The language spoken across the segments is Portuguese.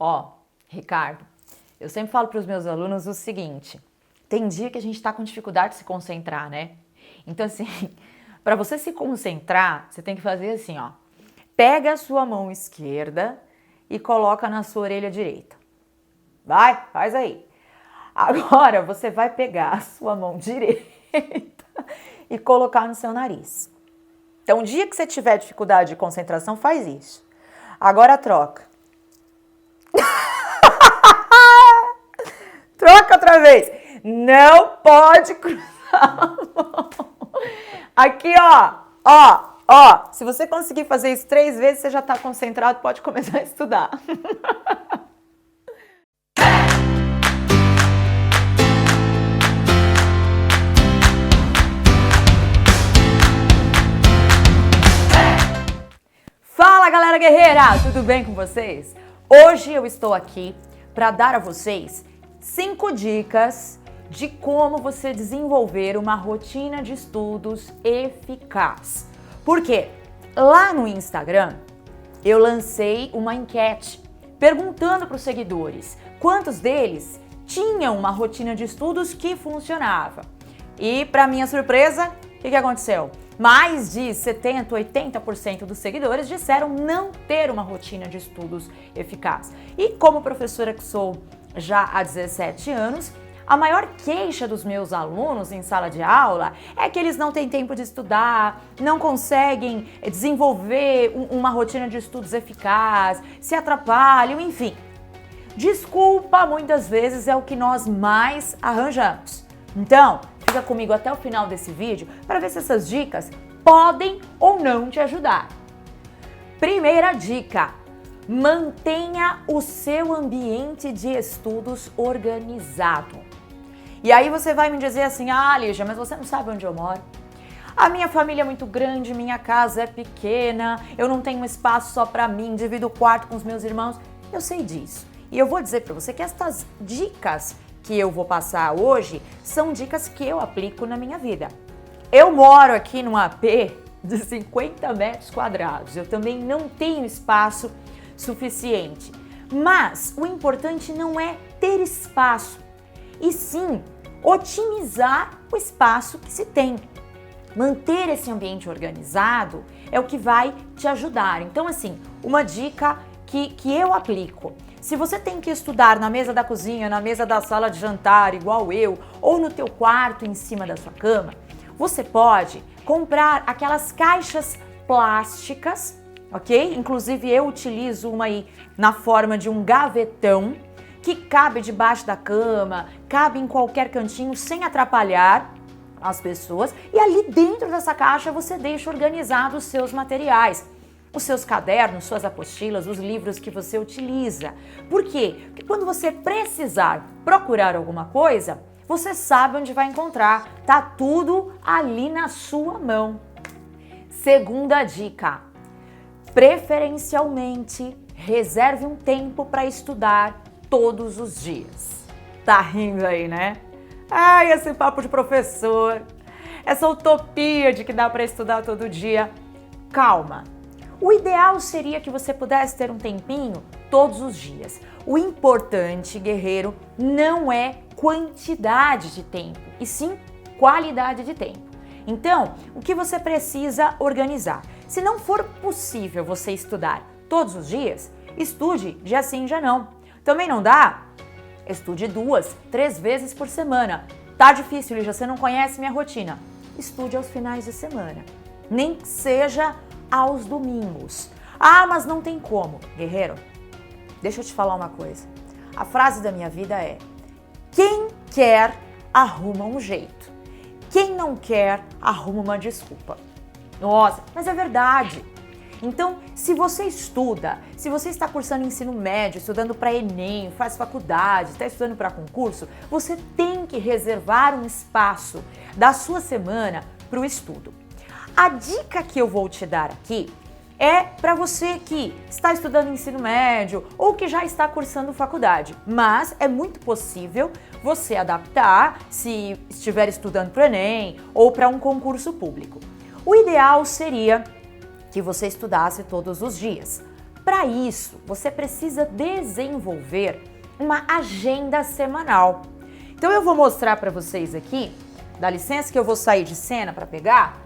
Ó, Ricardo, eu sempre falo para os meus alunos o seguinte, tem dia que a gente está com dificuldade de se concentrar, né? Então assim, para você se concentrar, você tem que fazer assim, ó. Pega a sua mão esquerda e coloca na sua orelha direita. Vai, faz aí. Agora você vai pegar a sua mão direita e colocar no seu nariz. Então, o dia que você tiver dificuldade de concentração, faz isso. Agora troca. Troca outra vez. Não pode cruzar a mão. Aqui, ó. Se você conseguir fazer isso 3 vezes, você já está concentrado, pode começar a estudar. Fala, galera guerreira! Tudo bem com vocês? Hoje eu estou aqui para dar a vocês 5 dicas de como você desenvolver uma rotina de estudos eficaz. Por quê? Lá no Instagram eu lancei uma enquete perguntando para os seguidores quantos deles tinham uma rotina de estudos que funcionava. E para minha surpresa, o que aconteceu? Mais de 70%, 80% dos seguidores disseram não ter uma rotina de estudos eficaz. E como professora que sou já há 17 anos, a maior queixa dos meus alunos em sala de aula é que eles não têm tempo de estudar, não conseguem desenvolver uma rotina de estudos eficaz, se atrapalham, enfim. Desculpa, muitas vezes é o que nós mais arranjamos. Então, fica comigo até o final desse vídeo para ver se essas dicas podem ou não te ajudar. Primeira dica: mantenha o seu ambiente de estudos organizado. E aí você vai me dizer assim, Lígia, mas você não sabe onde eu moro? A minha família é muito grande, minha casa é pequena, eu não tenho espaço só para mim, divido o quarto com os meus irmãos. Eu sei disso. E eu vou dizer para você que estas dicas que eu vou passar hoje são dicas que eu aplico na minha vida. Eu moro aqui num AP de 50 metros quadrados, eu também não tenho espaço suficiente. Mas o importante não é ter espaço, e sim otimizar o espaço que se tem. Manter esse ambiente organizado é o que vai te ajudar. Então, assim, uma dica que eu aplico. Se você tem que estudar na mesa da cozinha, na mesa da sala de jantar, igual eu, ou no teu quarto em cima da sua cama, você pode comprar aquelas caixas plásticas, ok? Inclusive eu utilizo uma aí na forma de um gavetão, que cabe debaixo da cama, cabe em qualquer cantinho sem atrapalhar as pessoas. E ali dentro dessa caixa você deixa organizados os seus materiais. Os seus cadernos, suas apostilas, os livros que você utiliza. Por quê? Porque quando você precisar procurar alguma coisa, você sabe onde vai encontrar. Tá tudo ali na sua mão. Segunda dica: preferencialmente reserve um tempo para estudar todos os dias. Tá rindo aí, né? Ai, esse papo de professor, essa utopia de que dá para estudar todo dia. Calma. O ideal seria que você pudesse ter um tempinho todos os dias. O importante, guerreiro, não é quantidade de tempo, e sim qualidade de tempo. Então, o que você precisa organizar? Se não for possível você estudar todos os dias, estude dia sim, dia não. Também não dá? Estude 2, 3 vezes por semana. Tá difícil, Lígia, você não conhece minha rotina. Estude aos finais de semana. Nem que seja aos domingos. Mas não tem como. Guerreiro, deixa eu te falar uma coisa. A frase da minha vida é: quem quer, arruma um jeito. Quem não quer, arruma uma desculpa. Nossa, mas é verdade. Então, se você estuda, se você está cursando ensino médio, estudando para Enem, faz faculdade, está estudando para concurso, você tem que reservar um espaço da sua semana para o estudo. A dica que eu vou te dar aqui é para você que está estudando ensino médio ou que já está cursando faculdade, mas é muito possível você adaptar se estiver estudando para o Enem ou para um concurso público. O ideal seria que você estudasse todos os dias. para isso, você precisa desenvolver uma agenda semanal. Então eu vou mostrar para vocês aqui, dá licença que eu vou sair de cena para pegar,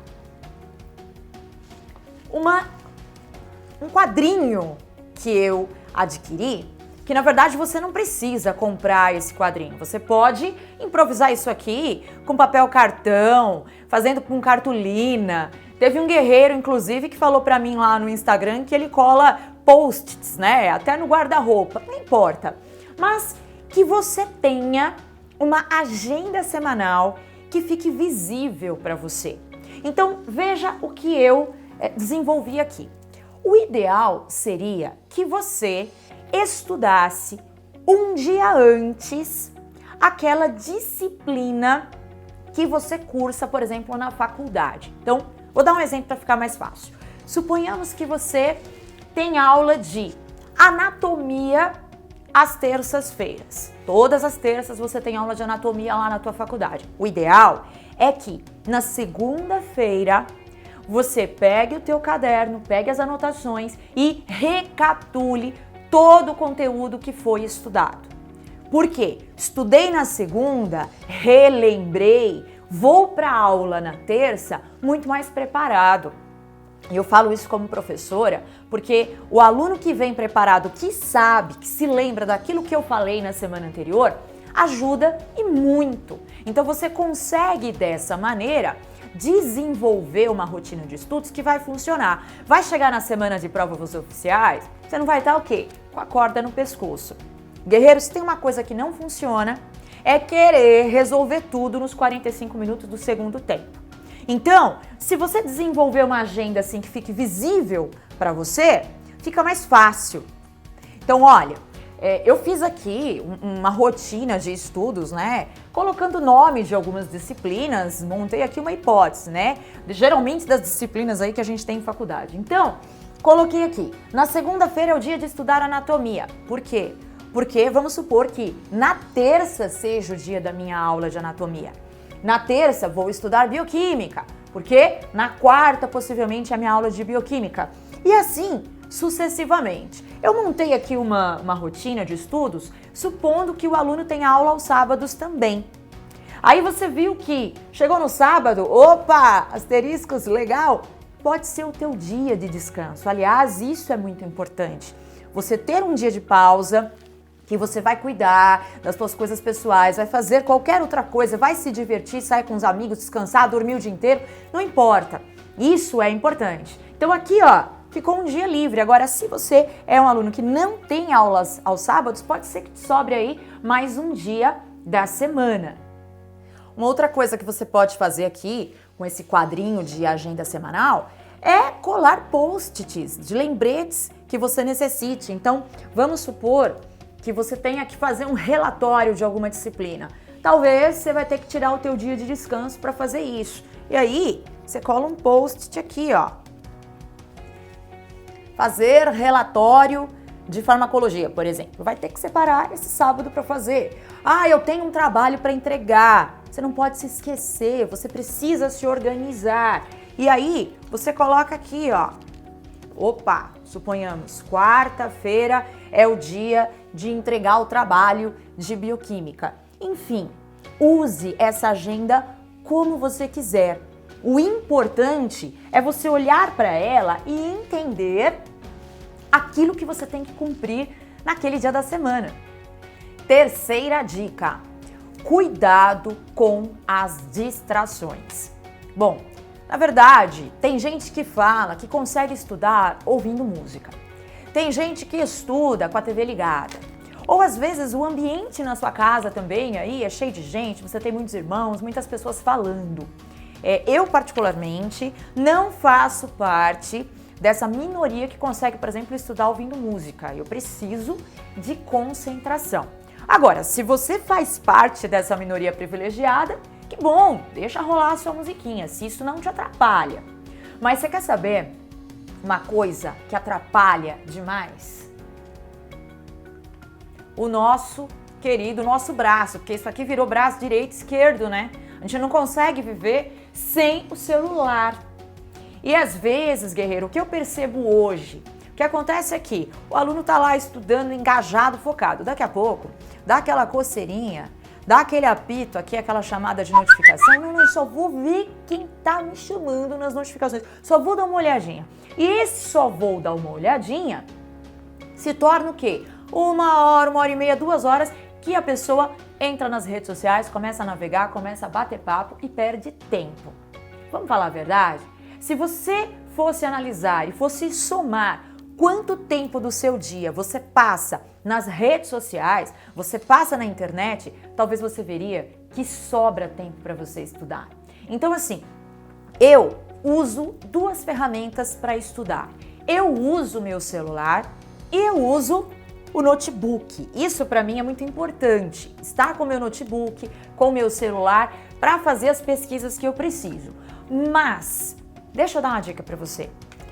um quadrinho que eu adquiri, que na verdade você não precisa comprar esse quadrinho. Você pode improvisar isso aqui com papel cartão, fazendo com cartolina. Teve um guerreiro, inclusive, que falou pra mim lá no Instagram que ele cola post-its, né? Até no guarda-roupa, não importa. Mas que você tenha uma agenda semanal que fique visível para você. Então, veja o que eu desenvolvi aqui. O ideal seria que você estudasse um dia antes aquela disciplina que você cursa, por exemplo, na faculdade. Então, vou dar um exemplo para ficar mais fácil. Suponhamos que você tem aula de anatomia às terças-feiras. Todas as terças você tem aula de anatomia lá na tua faculdade. O ideal é que na segunda-feira você pegue o teu caderno, pegue as anotações e recapitule todo o conteúdo que foi estudado. Por quê? Estudei na segunda, relembrei, vou para a aula na terça muito mais preparado. E eu falo isso como professora porque o aluno que vem preparado, que sabe, que se lembra daquilo que eu falei na semana anterior, ajuda e muito. Então você consegue dessa maneira desenvolver uma rotina de estudos que vai funcionar. Vai chegar na semana de provas oficiais, você não vai estar o quê? Com a corda no pescoço. Guerreiros, tem uma coisa que não funciona, é querer resolver tudo nos 45 minutos do segundo tempo. Então, se você desenvolver uma agenda assim que fique visível para você, fica mais fácil. Então, olha, eu fiz aqui uma rotina de estudos, né? Colocando nome de algumas disciplinas, montei aqui uma hipótese, né? Geralmente das disciplinas aí que a gente tem em faculdade. Então, coloquei aqui, na segunda-feira é o dia de estudar anatomia. Por quê? Porque vamos supor que na terça seja o dia da minha aula de anatomia. Na terça vou estudar bioquímica, porque na quarta possivelmente é a minha aula de bioquímica. E assim sucessivamente. Eu montei aqui uma rotina de estudos, supondo que o aluno tenha aula aos sábados também. Aí você viu que chegou no sábado, opa, asteriscos, legal, pode ser o teu dia de descanso. Aliás, isso é muito importante. Você ter um dia de pausa, que você vai cuidar das suas coisas pessoais, vai fazer qualquer outra coisa, vai se divertir, sair com os amigos, descansar, dormir o dia inteiro, não importa. Isso é importante. Então aqui, ó, ficou um dia livre. Agora, se você é um aluno que não tem aulas aos sábados, pode ser que te sobre aí mais um dia da semana. Uma outra coisa que você pode fazer aqui, com esse quadrinho de agenda semanal, é colar post-its de lembretes que você necessite. Então, vamos supor que você tenha que fazer um relatório de alguma disciplina. Talvez você vai ter que tirar o teu dia de descanso para fazer isso. E aí, você cola um post-it aqui, ó. Fazer relatório de farmacologia, por exemplo. Vai ter que separar esse sábado para fazer. Ah, eu tenho um trabalho para entregar. Você não pode se esquecer, você precisa se organizar. E aí, você coloca aqui, ó. Opa, suponhamos, quarta-feira é o dia de entregar o trabalho de bioquímica. Enfim, use essa agenda como você quiser. O importante é você olhar para ela e entender aquilo que você tem que cumprir naquele dia da semana. Terceira dica: cuidado com as distrações. Bom, na verdade, tem gente que fala que consegue estudar ouvindo música. Tem gente que estuda com a TV ligada. Ou às vezes o ambiente na sua casa também aí é cheio de gente, você tem muitos irmãos, muitas pessoas falando. Eu, particularmente, não faço parte dessa minoria que consegue, por exemplo, estudar ouvindo música. Eu preciso de concentração. Agora, se você faz parte dessa minoria privilegiada, que bom, deixa rolar a sua musiquinha, se isso não te atrapalha. Mas você quer saber uma coisa que atrapalha demais? O nosso querido, nosso braço, porque isso aqui virou braço direito e esquerdo, né? A gente não consegue viver sem o celular. E às vezes, guerreiro, o que eu percebo hoje, O que acontece é que o aluno está lá estudando, engajado, focado. Daqui a pouco, dá aquela coceirinha, dá aquele apito aqui, aquela chamada de notificação. Não, só vou ver quem tá me chamando nas notificações. Só vou dar uma olhadinha. E esse só vou dar uma olhadinha se torna o quê? 1 hora e meia, 2 horas que a pessoa entra nas redes sociais, começa a navegar, começa a bater papo e perde tempo. Vamos falar a verdade? Se você fosse analisar e fosse somar quanto tempo do seu dia você passa nas redes sociais, você passa na internet, talvez você veria que sobra tempo para você estudar. Então assim, eu uso 2 ferramentas para estudar. Eu uso o meu celular e eu uso o notebook. Isso para mim é muito importante. Estar com o meu notebook, com o meu celular para fazer as pesquisas que eu preciso. Mas deixa eu dar uma dica para você.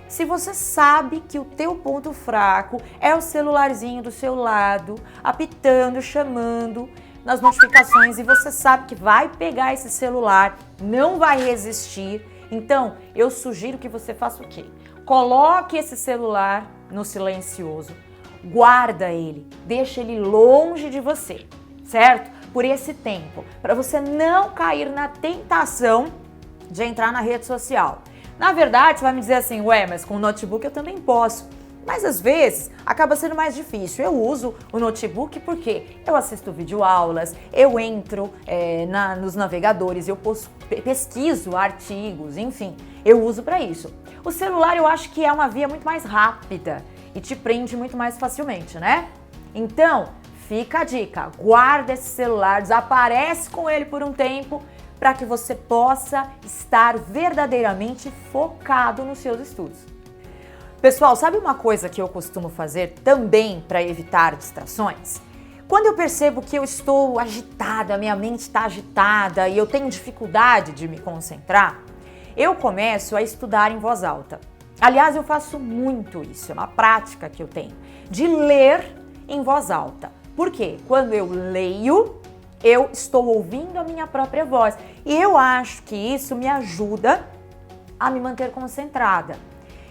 Se você sabe que o teu ponto fraco é o celularzinho do seu lado, apitando, chamando nas notificações e você sabe que vai pegar esse celular, não vai resistir, então eu sugiro que você faça o quê? Coloque esse celular no silencioso, guarda ele, deixa ele longe de você, certo? Por esse tempo, para você não cair na tentação de entrar na rede social. Na verdade, você vai me dizer assim, ué, mas com o notebook eu também posso. Mas às vezes acaba sendo mais difícil. Eu uso o notebook porque eu assisto videoaulas, eu entro nos navegadores, eu pesquiso artigos, enfim, eu uso para isso. O celular eu acho que é uma via muito mais rápida e te prende muito mais facilmente, né? Então, fica a dica, guarda esse celular, desaparece com ele por um tempo, para que você possa estar verdadeiramente focado nos seus estudos. Pessoal, sabe uma coisa que eu costumo fazer também para evitar distrações? Quando eu percebo que eu estou agitada, minha mente está agitada e eu tenho dificuldade de me concentrar, eu começo a estudar em voz alta. Aliás, eu faço muito isso, é uma prática que eu tenho, de ler em voz alta. Por quê? Quando eu leio, eu estou ouvindo a minha própria voz. E eu acho que isso me ajuda a me manter concentrada.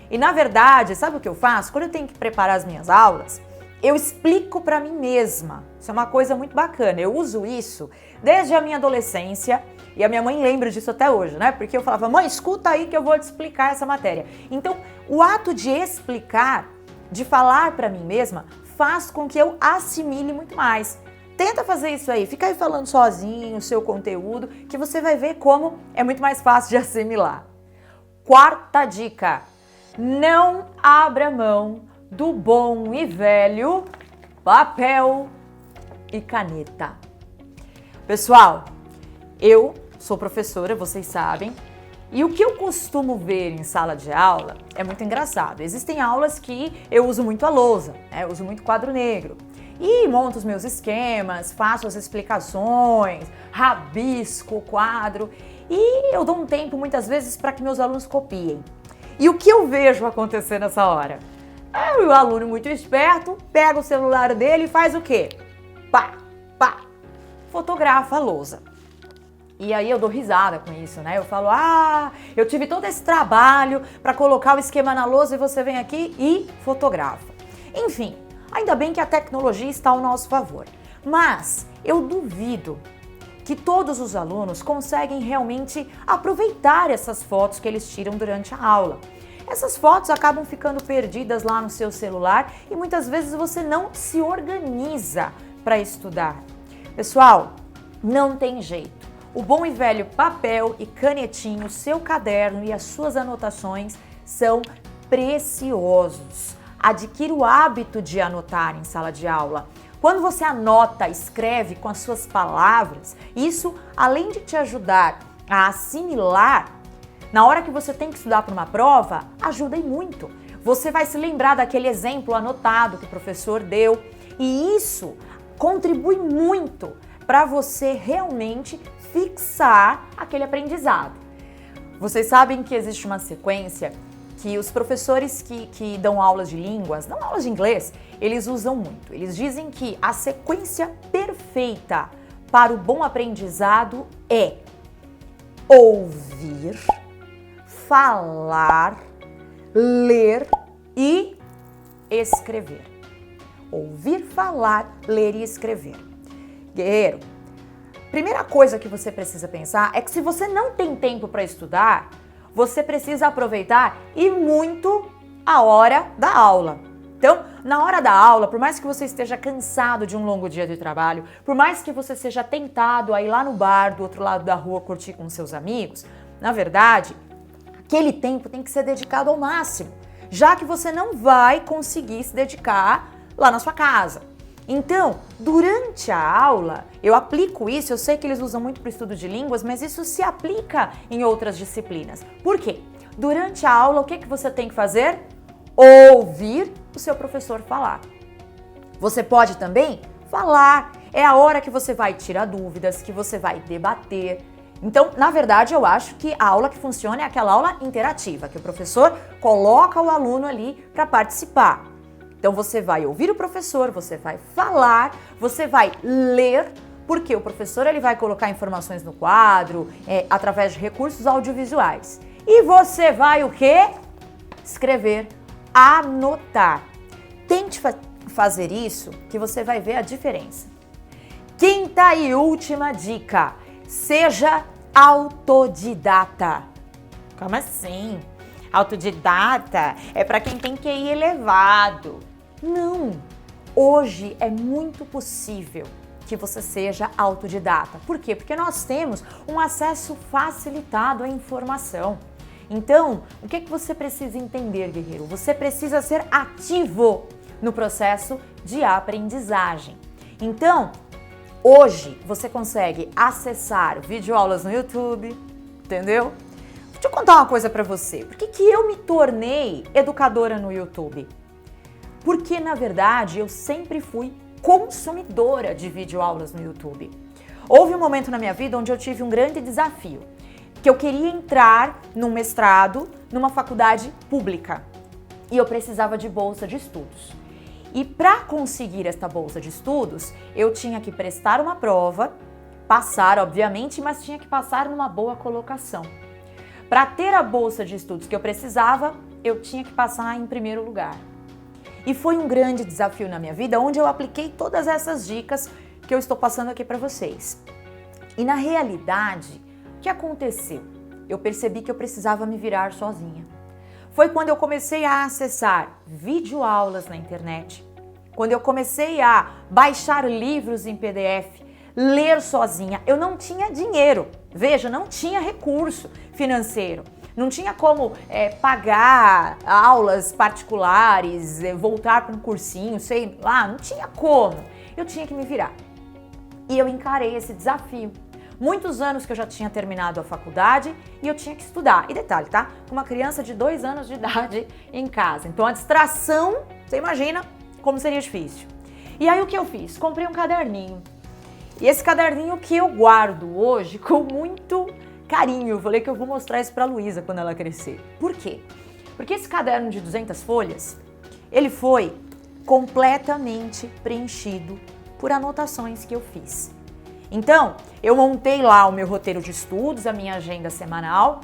E na verdade, sabe o que eu faço? Quando eu tenho que preparar as minhas aulas, eu explico para mim mesma. Isso é uma coisa muito bacana. Eu uso isso desde a minha adolescência. E a minha mãe lembra disso até hoje, né? Porque eu falava, mãe, escuta aí que eu vou te explicar essa matéria. Então, o ato de explicar, de falar para mim mesma, faz com que eu assimile muito mais. Tenta fazer isso aí, fica aí falando sozinho o seu conteúdo, que você vai ver como é muito mais fácil de assimilar. 4ª dica, não abra mão do bom e velho papel e caneta. Pessoal, eu sou professora, vocês sabem, e o que eu costumo ver em sala de aula é muito engraçado. Existem aulas que eu uso muito a lousa, né? Eu uso muito quadro negro. E monto os meus esquemas, faço as explicações, rabisco o quadro e eu dou um tempo muitas vezes para que meus alunos copiem. E o que eu vejo acontecer nessa hora? O aluno muito esperto pega o celular dele e faz o quê? Pá, pá, fotografa a lousa. E aí eu dou risada com isso, né? Eu falo, eu tive todo esse trabalho para colocar o esquema na lousa e você vem aqui e fotografa. Enfim. Ainda bem que a tecnologia está ao nosso favor, mas eu duvido que todos os alunos conseguem realmente aproveitar essas fotos que eles tiram durante a aula. Essas fotos acabam ficando perdidas lá no seu celular e muitas vezes você não se organiza para estudar. Pessoal, não tem jeito. O bom e velho papel e canetinho, seu caderno e as suas anotações são preciosos. Adquira o hábito de anotar em sala de aula. Quando você anota, escreve com as suas palavras, isso, além de te ajudar a assimilar, na hora que você tem que estudar para uma prova, ajuda e muito. Você vai se lembrar daquele exemplo anotado que o professor deu e isso contribui muito para você realmente fixar aquele aprendizado. Vocês sabem que existe uma sequência que os professores que dão aulas de línguas, dão aulas de inglês, eles usam muito. Eles dizem que a sequência perfeita para o bom aprendizado é ouvir, falar, ler e escrever. Ouvir falar, ler e escrever. Guerreiro, primeira coisa que você precisa pensar é que se você não tem tempo para estudar, você precisa aproveitar e muito a hora da aula. Então, na hora da aula, por mais que você esteja cansado de um longo dia de trabalho, por mais que você seja tentado a ir lá no bar do outro lado da rua curtir com seus amigos, na verdade, aquele tempo tem que ser dedicado ao máximo, já que você não vai conseguir se dedicar lá na sua casa. Então, durante a aula, eu aplico isso, eu sei que eles usam muito para o estudo de línguas, mas isso se aplica em outras disciplinas. Por quê? Durante a aula, o que você tem que fazer? Ouvir o seu professor falar. Você pode também falar. É a hora que você vai tirar dúvidas, que você vai debater. Então, na verdade, eu acho que a aula que funciona é aquela aula interativa, que o professor coloca o aluno ali para participar. Então, você vai ouvir o professor, você vai falar, você vai ler, porque o professor ele vai colocar informações no quadro, através de recursos audiovisuais. E você vai o quê? Escrever, anotar. Tente fazer isso que você vai ver a diferença. Quinta e última dica: seja autodidata. Como assim? Autodidata é para quem tem QI elevado. Não! Hoje é muito possível que você seja autodidata. Por quê? Porque nós temos um acesso facilitado à informação. Então, o que você precisa entender, guerreiro? Você precisa ser ativo no processo de aprendizagem. Então, hoje você consegue acessar videoaulas no YouTube, entendeu? Deixa eu contar uma coisa pra você. Por que eu me tornei educadora no YouTube? Porque, na verdade, eu sempre fui consumidora de videoaulas no YouTube. Houve um momento na minha vida onde eu tive um grande desafio, que eu queria entrar num mestrado numa faculdade pública e eu precisava de bolsa de estudos. E para conseguir esta bolsa de estudos, eu tinha que prestar uma prova, passar, obviamente, mas tinha que passar numa boa colocação. Para ter a bolsa de estudos que eu precisava, eu tinha que passar em primeiro lugar. E foi um grande desafio na minha vida, onde eu apliquei todas essas dicas que eu estou passando aqui para vocês. E na realidade, o que aconteceu? Eu percebi que eu precisava me virar sozinha. Foi quando eu comecei a acessar videoaulas na internet, quando eu comecei a baixar livros em PDF, ler sozinha. Eu não tinha dinheiro, veja, não tinha recurso financeiro, não tinha como pagar aulas particulares, voltar para um cursinho, sei lá, não tinha como. Eu tinha que me virar. E eu encarei esse desafio. Muitos anos que eu já tinha terminado a faculdade e eu tinha que estudar. E detalhe, tá? Com uma criança de 2 anos de idade em casa. Então a distração, você imagina como seria difícil. E aí o que eu fiz? Comprei um caderninho. E esse caderninho que eu guardo hoje com muito carinho. Eu falei que eu vou mostrar isso pra Luísa quando ela crescer. Por quê? Porque esse caderno de 200 folhas, ele foi completamente preenchido por anotações que eu fiz. Então, eu montei lá o meu roteiro de estudos, a minha agenda semanal.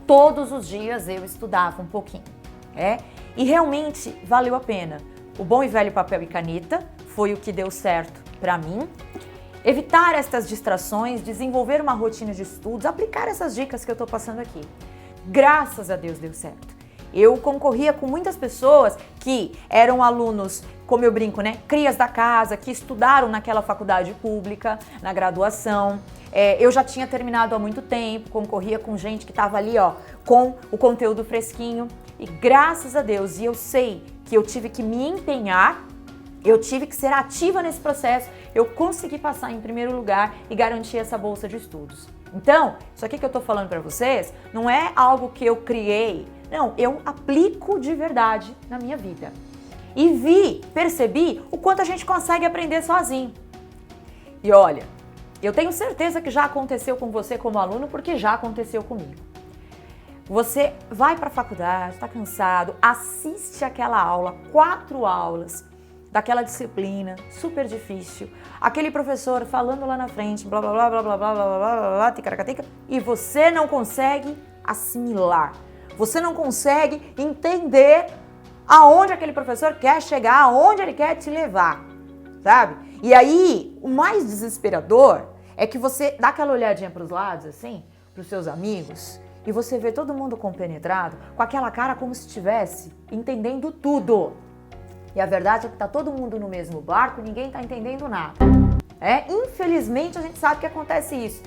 Todos os dias eu estudava um pouquinho, E realmente valeu a pena. O bom e velho papel e caneta foi o que deu certo para mim. Evitar estas distrações, desenvolver uma rotina de estudos, aplicar essas dicas que eu tô passando aqui. Graças a Deus deu certo. Eu concorria com muitas pessoas que eram alunos, como eu brinco, crias da casa, que estudaram naquela faculdade pública, na graduação. Eu já tinha terminado há muito tempo, concorria com gente que estava ali, com o conteúdo fresquinho. E graças a Deus, e eu sei que eu tive que me empenhar, eu tive que ser ativa nesse processo, eu consegui passar em primeiro lugar e garantir essa bolsa de estudos. Então, isso aqui que eu tô falando para vocês não é algo que eu criei, não, eu aplico de verdade na minha vida. E percebi o quanto a gente consegue aprender sozinho. E olha, eu tenho certeza que já aconteceu com você como aluno, porque já aconteceu comigo. Você vai para a faculdade, está cansado, assiste aquela aula, 4 aulas daquela disciplina super difícil, aquele professor falando lá na frente, blá blá blá blá blá blá blá blá blá, ticaracateca, e você não consegue assimilar, você não consegue entender aonde aquele professor quer chegar, aonde ele quer te levar, sabe? E aí, o mais desesperador é que você dá aquela olhadinha para os lados, assim, para os seus amigos, e você vê todo mundo compenetrado, com aquela cara como se estivesse entendendo tudo. E a verdade é que tá todo mundo no mesmo barco e ninguém tá entendendo nada. Infelizmente a gente sabe que acontece isso.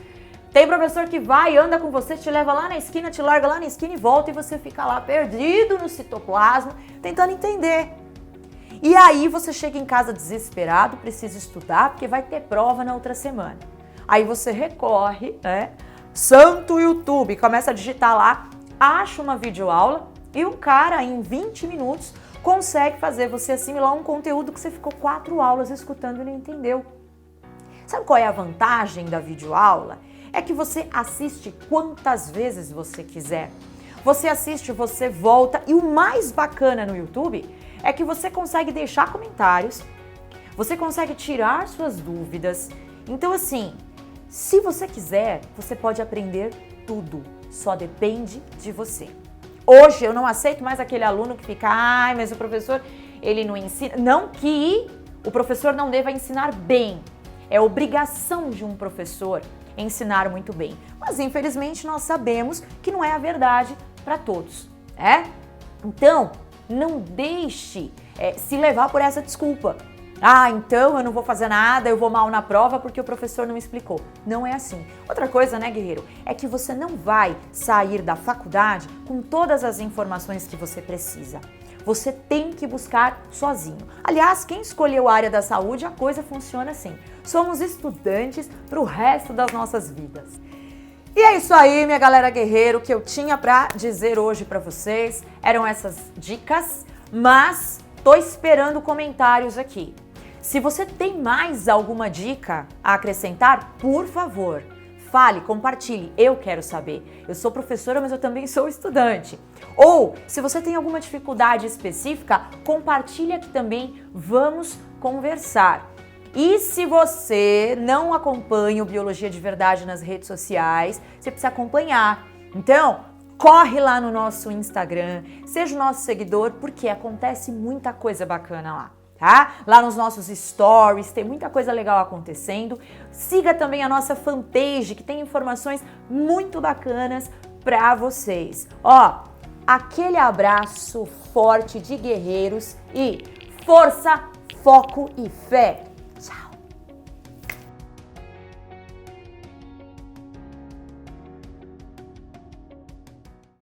Tem professor que vai, anda com você, te leva lá na esquina, te larga lá na esquina e volta e você fica lá perdido no citoplasma, tentando entender. E aí você chega em casa desesperado, precisa estudar porque vai ter prova na outra semana. Aí você recorre, santo YouTube, começa a digitar lá, acha uma videoaula e o cara em 20 minutos consegue fazer você assimilar um conteúdo que você ficou 4 aulas escutando e não entendeu. Sabe qual é a vantagem da videoaula? É que você assiste quantas vezes você quiser. Você assiste, você volta e o mais bacana no YouTube é que você consegue deixar comentários, você consegue tirar suas dúvidas. Então assim, se você quiser, você pode aprender tudo, só depende de você. Hoje eu não aceito mais aquele aluno que fica, mas o professor, ele não ensina. Não que o professor não deva ensinar bem, é obrigação de um professor ensinar muito bem. Mas infelizmente nós sabemos que não é a verdade para todos, Então, não deixe se levar por essa desculpa. Então eu não vou fazer nada, eu vou mal na prova porque o professor não explicou. Não é assim. Outra coisa, guerreiro, é que você não vai sair da faculdade com todas as informações que você precisa. Você tem que buscar sozinho. Aliás, quem escolheu a área da saúde, a coisa funciona assim. Somos estudantes para o resto das nossas vidas. E é isso aí, minha galera guerreiro, que eu tinha para dizer hoje para vocês. Eram essas dicas, mas tô esperando comentários aqui. Se você tem mais alguma dica a acrescentar, por favor, fale, compartilhe, eu quero saber. Eu sou professora, mas eu também sou estudante. Ou, se você tem alguma dificuldade específica, compartilhe aqui também, vamos conversar. E se você não acompanha o Biologia de Verdade nas redes sociais, você precisa acompanhar. Então, corre lá no nosso Instagram, seja o nosso seguidor, porque acontece muita coisa bacana lá. Lá nos nossos stories, tem muita coisa legal acontecendo. Siga também a nossa fanpage, que tem informações muito bacanas para vocês. Aquele abraço forte de guerreiros e força, foco e fé!